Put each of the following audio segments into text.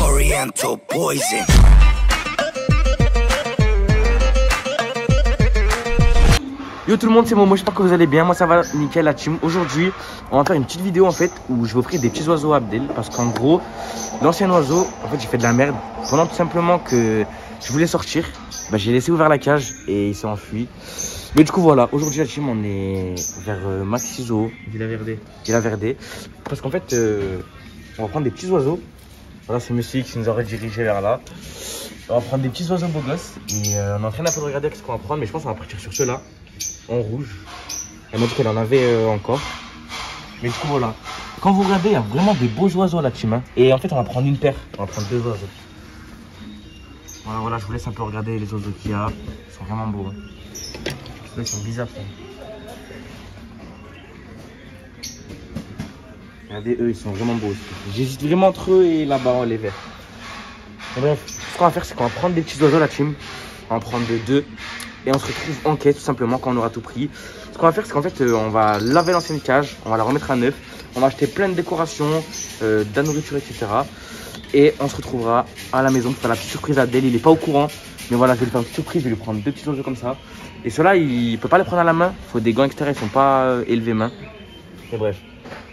Oriental poison. Yo tout le monde, c'est Momo, j'espère que vous allez bien. Moi ça va nickel la team. Aujourd'hui on va faire une petite vidéo en fait où je vais offrir des petits oiseaux à Abdel. Parce qu'en gros l'ancien oiseau, en fait j'ai fait de la merde. Pendant tout simplement que je voulais sortir, bah, j'ai laissé ouvert la cage et il s'est enfui. Mais du coup voilà, aujourd'hui la team on est vers Maxiso, Villa Verde. Parce qu'en fait on va prendre des petits oiseaux. Voilà, c'est Monsieur X qui nous aurait dirigé vers là. On va prendre des petits oiseaux beaux gosses et on est en train d'un peu de regarder ce qu'on va prendre, mais je pense qu'on va partir sur ceux-là en rouge. Elle m'a dit qu'elle en avait encore. Mais du coup voilà, quand vous regardez, il y a vraiment des beaux oiseaux là team, hein. Et en fait on va prendre une paire, on va prendre deux oiseaux. Voilà, je vous laisse un peu regarder les oiseaux qu'il y a. Ils sont vraiment beaux, hein. Là, ils sont bizarres ça. Regardez eux, ils sont vraiment beaux aussi. J'hésite vraiment entre eux et là-bas les verts. Et bref, ce qu'on va faire c'est qu'on va prendre des petits oiseaux la team. On va en prendre deux et on se retrouve en quai tout simplement quand on aura tout pris. Ce qu'on va faire c'est qu'en fait on va laver l'ancienne cage, on va la remettre à neuf. On va acheter plein de décorations, de la nourriture, etc. Et on se retrouvera à la maison pour faire la petite surprise à Abdel. Il n'est pas au courant, mais voilà, je vais lui faire une petite surprise. Je vais lui prendre deux petits oiseaux comme ça. Et ceux-là, il ne peut pas les prendre à la main. Il faut des gants extérieurs, ils ne sont pas élevés main. Et bref.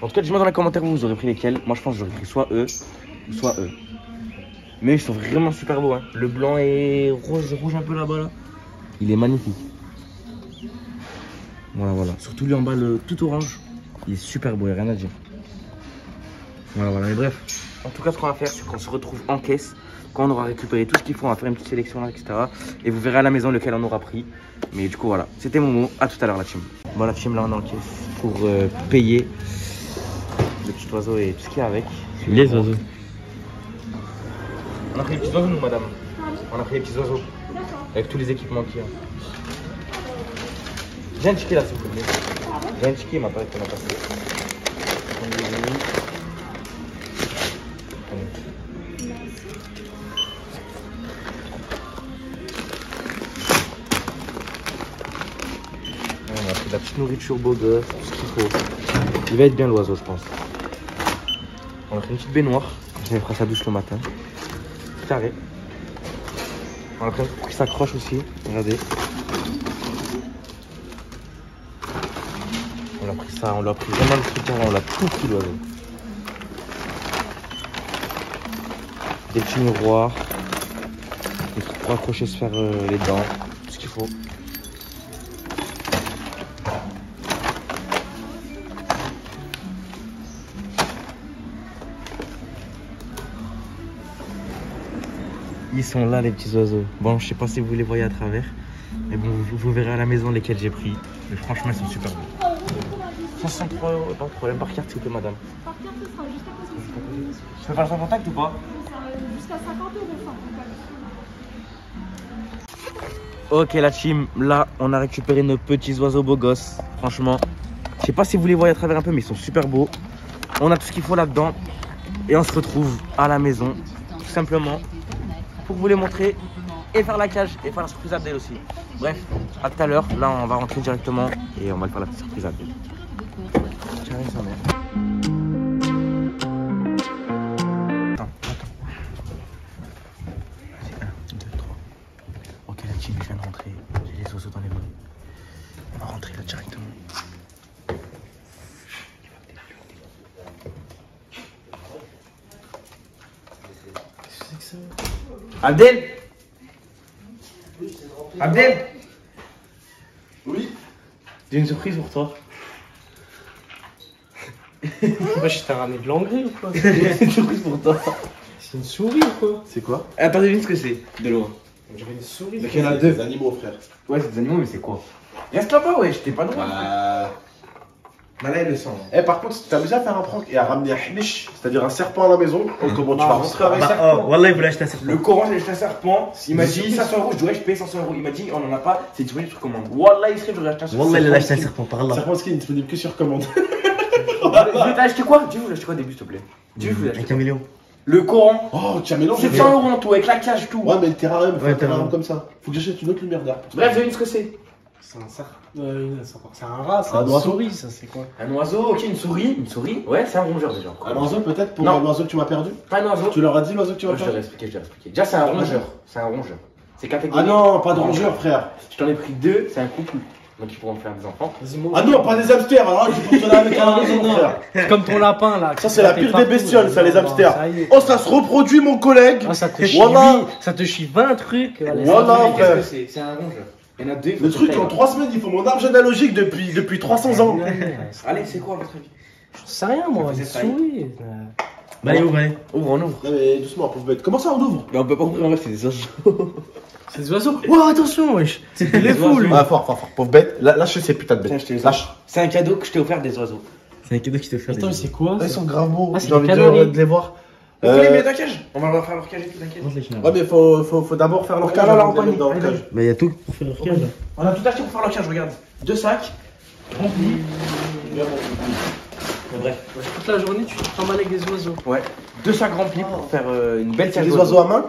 En tout cas, dites-moi dans les commentaires vous aurez pris lesquels. Moi, je pense que j'aurais pris soit eux, soit eux. Mais ils sont vraiment super beaux, hein. Le blanc et rouge un peu là-bas, là. Il est magnifique. Voilà. Surtout lui en bas, le tout orange. Il est super beau, il n'y a rien à dire. Voilà, mais bref. En tout cas, ce qu'on va faire, c'est qu'on se retrouve en caisse. Quand on aura récupéré tout ce qu'il faut, on va faire une petite sélection là, etc. Et vous verrez à la maison lequel on aura pris. Mais du coup, voilà. C'était Momo. À tout à l'heure, la team. Bon, la team, là, on est en caisse pour payer le petit oiseau et tout ce qu'il y a avec. Les oiseaux. On a pris les petits oiseaux, nous, madame. On a pris les petits oiseaux. Avec tous les équipements qu'il y a. J'ai un ticket là, s'il vous plaît. J'ai un ticket, il m'a pas qu'on a passé. On a pris de la petite nourriture beau gosse, tout ce qu'il faut. Il va être bien l'oiseau, je pense. On a pris une petite baignoire. Je vais faire sa douche le matin. Carré. On a pris un truc qui s'accroche aussi. Regardez. On a pris ça, on l'a pris vraiment le truc, on l'a tout pris l'oiseau. Des petits miroirs. Des trucs pour accrocher, se faire les dents. Tout ce qu'il faut. Ils sont là les petits oiseaux. Bon, je sais pas si vous les voyez à travers. Mais bon, vous verrez à la maison lesquels j'ai pris. Mais franchement, ils sont super beaux. 163 €, pas de problème. Par carte, s'il vous plaît, madame. Par carte, ce sera juste à côté. Je peux faire sans contact ou pas? Jusqu'à 50 € sans contact. Ok, la team. Là, on a récupéré nos petits oiseaux beaux gosses. Franchement, je sais pas si vous les voyez à travers un peu, mais ils sont super beaux. On a tout ce qu'il faut là-dedans. Et on se retrouve à la maison, tout simplement, pour vous les montrer et faire la cage et faire la surprise à Abdel aussi. Bref, à tout à l'heure. Là, on va rentrer directement et on va faire la petite surprise à Abdel. Tiens, sa mère. Attends. Vas-y, 1, 2, 3. Ok, la team vient de rentrer. J'ai les oiseaux dans les mains. On va rentrer là directement. Qu'est-ce que c'est que ça? Abdel! Abdel! Oui. J'ai une surprise pour toi. Moi, je t'ai ramené de l'engrais ou quoi? J'ai une surprise pour toi. C'est une souris ou quoi? C'est quoi? Attends, devine ce que c'est, de loin. On dirait une souris. Mais qu'il y en a deux animaux, frère. Ouais, c'est des animaux, mais c'est quoi? Reste là-bas, ouais, j'étais pas droit. Bah là, il le sent. Eh, par contre, t'as déjà fait un prank et à ramener un hnish, c'est-à-dire un serpent à la maison, comment tu vas rentrer avec ça? Oh, Wallah, il voulait acheter un serpent. Le Coran, j'ai acheté un serpent. Il m'a dit 500 €, je dirais, je paye 500 €. Il m'a dit, on en a pas, c'est disponible sur commande. Wallah, il serait, j'aurais acheté un serpent. Wallah, il a acheté un serpent par Le là. serpent skin est disponible que sur commande. T'as acheté quoi? Dis-vous, j'ai acheté quoi au début, s'il te plaît? Dis-vous, vous avez Avec acheté un quoi? million. Le Coran. Oh, tu as mélangé. 700 € en tout, avec la cage, tout. Ouais, mais le terrarium, il faut Ouais, un terrarium terrarium. comme ça. Faut que j'achète une autre lumière d'air. Bref, devine ce que c'est. C'est un cerf. C'est un rat, c'est Un une oiseau. souris, ça c'est quoi? Un oiseau, ok, une souris. Une souris, ouais, c'est un rongeur déjà. Un oiseau peut-être pour Non. l'oiseau que tu m'as perdu? Pas un oiseau. Tu leur as dit l'oiseau que tu m'as Ouais, je t'ai perdu? expliqué. Déjà, c'est un rongeur. C'est un rongeur. C'est catégorie. Ah non, pas de rongeur, frère. Je t'en ai pris 2, c'est un couple. Donc ils pourront faire des enfants. Vas-y, moi. Ah non, pas des hamsters, alors là, tu peux te donner avec un maison, non. frère. C'est comme ton lapin là. Ça, c'est la pire des bestioles, ça, les hamsters. Ça y est. Oh, ça se reproduit, mon collègue. Ah, ça te chie, Voilà. ça te chie 20 trucs. Allez, Voilà. ça va. frère. Qu'est-ce que c'est? C'est un rongeur. Il y en a 2. Le truc, en 3 semaines, il faut mon arbre généalogique depuis 300 ans. Ouais, Allez, c'est quoi votre avis? je sais rien moi, Ça une faisait faillite. souris. Bah, allez, ouvre, allez. Ouvre, on ouvre. Non, mais doucement, pauvre bête. Comment ça, on ouvre? Mais on peut pas ouvrir en vrai, c'est des oiseaux. C'est des oiseaux. Oh, attention, wesh. Il est fou lui. Ah, fort, pauvre bête. Lâche ces putains de Tiens, bêtes. je te les Lâche. C'est un cadeau que je t'ai offert des oiseaux. C'est un cadeau qui te fait. Attends, mais c'est quoi Ah, ils sont grave beaux. Ah, c'est J'ai envie des de calories. de les voir. On peut les mettre dans la cage. On va leur faire leur cage et tout, t'inquiète. Ouais, mais faut d'abord faire leur Ok, cage alors, avant de les on mettre dans panique. leur cage. Bah, y'a tout pour faire leur cage là. On a tout acheté pour faire leur cage, regarde. 2 sacs remplis. Bref. Toute la journée, tu te trimbales avec des oiseaux. Ouais. 2 sacs remplis pour faire une belle C'est cage des oiseaux à main?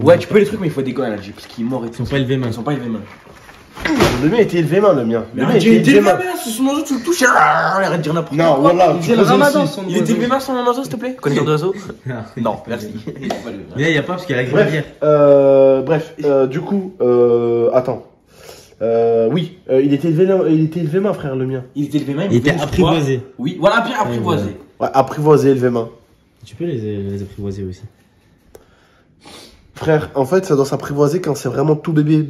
Ouais, tu peux les trucs, mais il faut des gants là, parce qu'ils morts et Ils tout. sont pas élevés, man. Ils sont pas élevés, man. Le mien était élevé main, le mien. Le mien il était élevé, main. man. C'est son oiseau, tu le touches. Arrête de dire n'importe quoi. Non, voilà. Il tu faisait le posais ramadan ici. son Il était oiseau. élevé, man, son oiseau, s'il te plaît? Connaisseur d'oiseaux? Non, merci. Mais là, y'a pas parce qu'il y a la gravière. Bref, du coup, attends. Oui, il était élevé main, frère, le mien. Il était élevé, man. Il était venait sur apprivoisé. toi. Oui, voilà, bien apprivoisé. Ouais, apprivoisé, élevé main. Tu peux les apprivoiser aussi. Frère, en fait, ça doit s'apprivoiser quand c'est vraiment tout bébé.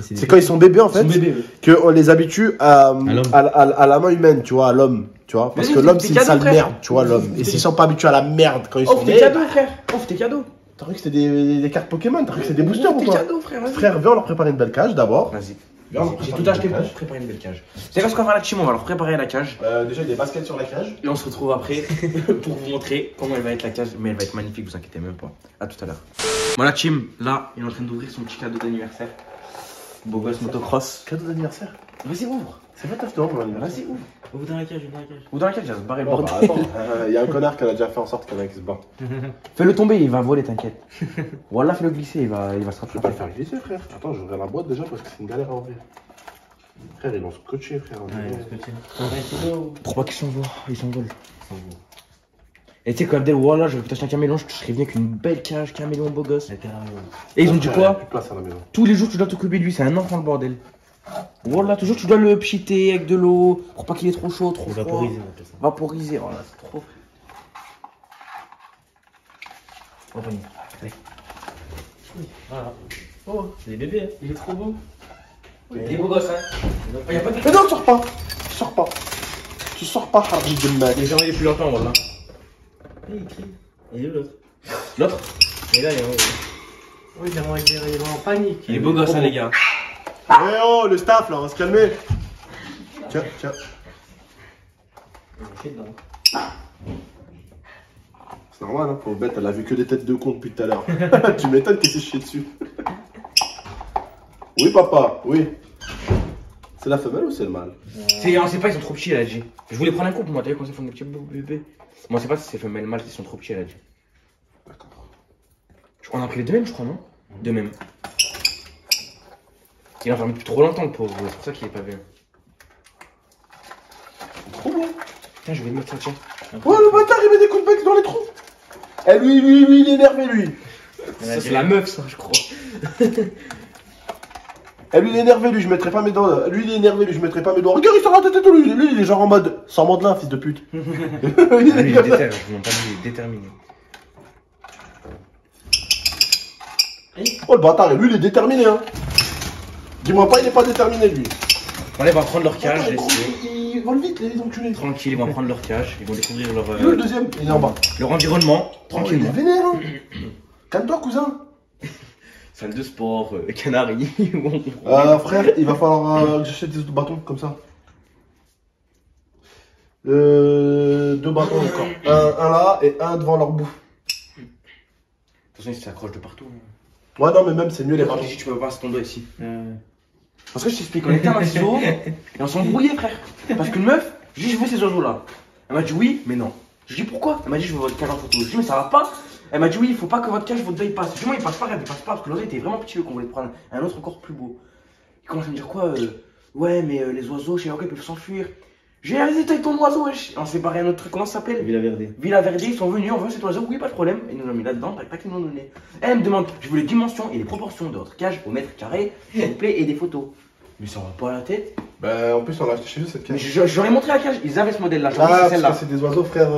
C'est C'est quand ils sont bébés, en fait, Son bébé, qu'on les habitue à l'homme. à la main humaine, tu vois, à l'homme. Tu vois, parce Mais que oui, l'homme, c'est c'est des une sale cadeaux, merde, frère. tu vois, l'homme. Et s'ils sont pas habitués à la merde quand ils Offre sont tes nés. cadeaux, frère. Offre tes cadeaux. T'as cru que c'était des cartes Pokémon? T'as cru que c'était des boosters Offre ou tes quoi? cadeaux, frère. vas-y. Frère, viens, on leur préparer une belle cage d'abord. Vas-y. Viens, on leur J'ai prépare tout acheté une pour belle préparer une belle cage. C'est quoi ce qu'on va faire la team? On va leur préparer la cage. cage. Déjà, il y a des baskets sur la cage. Et on se retrouve après pour vous montrer comment elle va être la cage. Mais elle va être magnifique, vous inquiétez même pas. A tout à l'heure. Bon, la team, là, il est en train d'ouvrir son petit cadeau d'anniversaire. Beau gosse motocross. Cadeau d'anniversaire. Vas-y, ouvre. C'est pas ta mon anniversaire. Vas-y, ouvre. Ouvre dans la cage, ouvre dans la cage. Ou dans la cage, il va se barrer le Bon, bordel. bah, attends, il y a un connard qui a déjà fait en sorte qu'il y en a qui se bat. Fais-le tomber, il va voler, t'inquiète. Voilà, fais-le glisser, il va se Je vais rattraper. pas le faire glisser, frère. Attends, j'ouvrirai la boîte déjà parce que c'est une galère à ouvrir. Frère, ils l'ont scotché, frère. on dirait. Pour pas qu'ils s'envolent, ils s'envolent. Et tu sais, quand Abdel, voilà, je vais t'acheter un caméléon, je te serais venu avec une belle cage, caméléon beau gosse. Et ils ont dit Frère, il y a quoi? plus de place à la maison. Tous les jours, tu dois t'occuper de lui, c'est un enfant le bordel. Voilà, toujours tu dois le pchiter avec de l'eau pour pas qu'il est trop chaud, trop froid. Vaporiser, on appelle ça. Vaporiser, voilà, c'est trop. On va venir. Allez. Voilà. Oh, c'est des bébés. Il est trop beau. Il est beau gosse, hein. Y a pas de... Mais non, sors pas. Sors pas. Tu sors pas, Harji de mal. Les gens, il est plus longtemps, voilà. Il crie. Et il est où l'autre? L'autre? Et là, il y a un. Oui, il est en panique. Il est beau gosse, hein, les gars. Eh oh, le staff là, on va se calmer. Tiens. C'est normal, hein, pauvre bête, elle a vu que des têtes de con depuis tout à l'heure. Tu m'étonnes qu'elle s'est chiée dessus. Oui, papa, oui. C'est la femelle ou c'est le mâle? On sait pas, ils sont trop petits, elle a dit. Je voulais prendre un couple, moi, t'as vu quand ils font des petits bébés. Moi, on sait pas si c'est femelle, mâle, ils sont trop petits, elle a dit. D'accord. Je crois qu'on a pris les deux mêmes, je crois, non? Deux mêmes. Il a enfermé depuis trop longtemps, le pauvre, c'est pour ça qu'il est pas bien. Trop bon. Tiens, je vais le mettre ça, tiens. Ouais, le bâtard, il met des coups de bec dans les trous. Eh, lui, il est énervé, lui. Ça, c'est la meuf, ça, je crois. Eh, lui, il est énervé, lui, je mettrai pas mes doigts. Lui, il est énervé, lui, je mettrai pas mes doigts. Regarde, il sort la tête et tout, lui, il est genre en mode. Sans mandelin, fils de pute. Ah, lui, il est déterminé, je m'en parle, il est déterminé. Oh, le bâtard, et lui, il est déterminé, hein. Dis-moi pas, il est pas déterminé, lui. Allez, ils vont prendre leur cage, Attends, laissez. ils volent vite, les enculés. Tranquille, ils vont prendre leur cage, ils vont découvrir leur, Il est où le deuxième? Il est en bas. leur environnement, Oh, il tranquillement. est vénère, hein. Calme-toi, cousin. Salle de sport, Canaries. Frère, il va falloir que j'achète des autres bâtons comme ça. Deux bâtons encore. Un là et un devant leur bouffe. De toute façon, ils s'accrochent de partout. Ouais, non, mais même c'est mieux les bâtons. Ici, tu peux pas passer ton doigt ici. Parce que je t'explique, on était à un ciseau et on s'embrouillait, frère. Parce qu'une meuf, je dis, je veux ces oiseaux-là. Elle m'a dit oui, mais non. Je dis pourquoi? Elle m'a dit, je veux votre cage en photo. Je dis, mais ça va pas. Elle m'a dit oui, il faut pas que votre cage, votre doigt il passe. Je dis, moi, il passe pas, regarde, il passe pas. Parce que l'autre était vraiment petit, qu'on voulait prendre un autre encore plus beau. Il commence à me dire quoi ouais, mais les oiseaux, chez ils peuvent s'enfuir. J'ai arrêté avec ton oiseau, wesh. On s'est barré un autre truc, comment ça s'appelle? Villa Verde. Villa Verde, ils sont venus, on veut cet oiseau, oui, pas de problème. Ils nous l'ont mis là-dedans, tac, tac, ils nous l'ont donné. Elle me demande, je veux les dimensions et les proportions de votre cage au mètre carré, s'il vous plaît, et des photos. Mais ça va pas à la tête. Bah, en plus, on l'a acheté chez eux cette Mais cage. j'en ai montré la cage, ils avaient ce modèle-là. Ah, parce celle-là. que c'est des oiseaux, frère.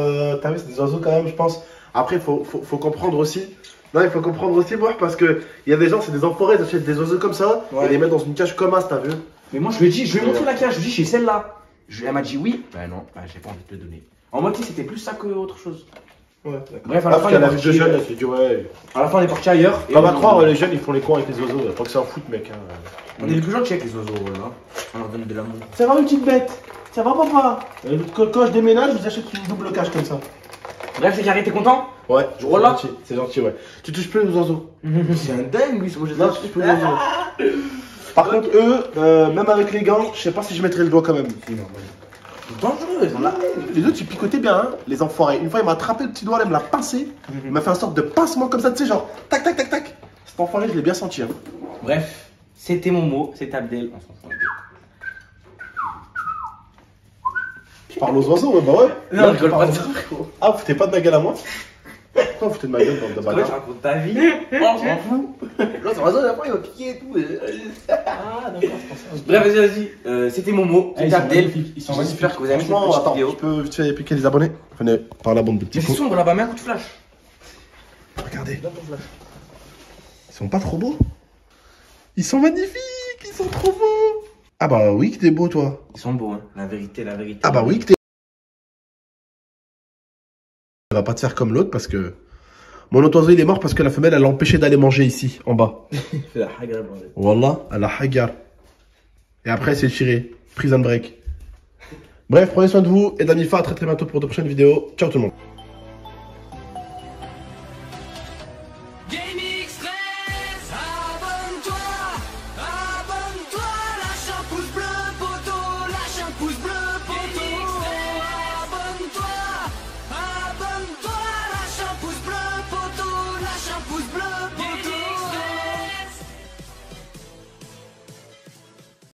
T'as vu, c'est des oiseaux quand même, je pense. Après, faut comprendre aussi. Non, il faut comprendre aussi, moi, parce que il y a des gens, c'est des enfoirés, ils achètent des oiseaux comme ça Ouais. et les mettent dans une cage comme as, t'as vu? Mais moi, je lui ai dit, je lui ai montré la cage, je lui ai dit, j'ai celle-là. Elle m'a dit oui. Bah non, bah, j'ai pas envie de te le donner. En mode, c'était plus ça que autre chose. Ouais, d'accord. Bref, à Ah, la parce fin, qu'elle on est a vu deux parti, jeunes, elle s'est dit, ouais. à la fin, on est parti ailleurs. On va on- croire, les jeunes, ils font les cons avec les oiseaux. Pas que c'est un foot, mec. Hein. On est les plus gentils avec les oiseaux, là. On leur donne de l'amour. Ça va, une petite bête? Ça va, papa? Quand je déménage, je vous achète une double cage comme ça. Bref, c'est carré, t'es content? Ouais, Voilà. c'est gentil, ouais. Tu touches plus les oiseaux. C'est un dingue, lui, ce projet. Non, tu touches plus les oiseaux. Par contre, eux, même avec les gants, je sais pas si je mettrais le doigt quand même. C'est dangereux, ils sont là. Les autres, ils picotaient bien, hein, les enfoirés. Une fois, il m'a attrapé le petit doigt, là, il me l'a pincé. Il m'a fait une sorte de pincement comme ça, tu sais, genre, tac, tac, tac, tac. Cet enfoiré, je l'ai bien senti. Hein. Bref, c'était mon mot, c'est Abdel. On s'en fout. Je parle aux oiseaux, ouais, bah ouais. Non, je rigole pas de ça. Ah, vous foutez pas de ma gueule à moi? Pourquoi vous foutez de ma gueule, bande de Pourquoi tu bâtards? racontes ta vie? On s'en fout. L'autre oiseau, après, il va piquer et tout. Ah, d'accord, c'est pour ça. Bref, vas-y. C'était mon mot, Ah, ils c'était sont Abdel. magnifiques, ils sont J'espère que vous avez aimé cette Franchement, petite attends, vidéo. je peux vite fait piquer les abonnés? Venez, par la bande de petits Mais c'est cons. sombre là-bas, mets un coup de flash. Regardez. Ils sont pas trop beaux? Ils sont magnifiques, ils sont trop beaux. Ah bah oui que t'es beau, toi. Ils sont beaux, hein. La vérité, la vérité. Ah bah oui que t'es... Ça va pas te faire comme l'autre parce que... Mon autre oiseau il est mort parce que la femelle elle l'a empêché d'aller manger ici, en bas. Fais la hagra, bordel. Wallah, elle a hagar. Et après elle s'est tirée. Prison break. Bref, prenez soin de vous et d'Amifa, à très bientôt pour de prochaines vidéos. Ciao tout le monde. Jamie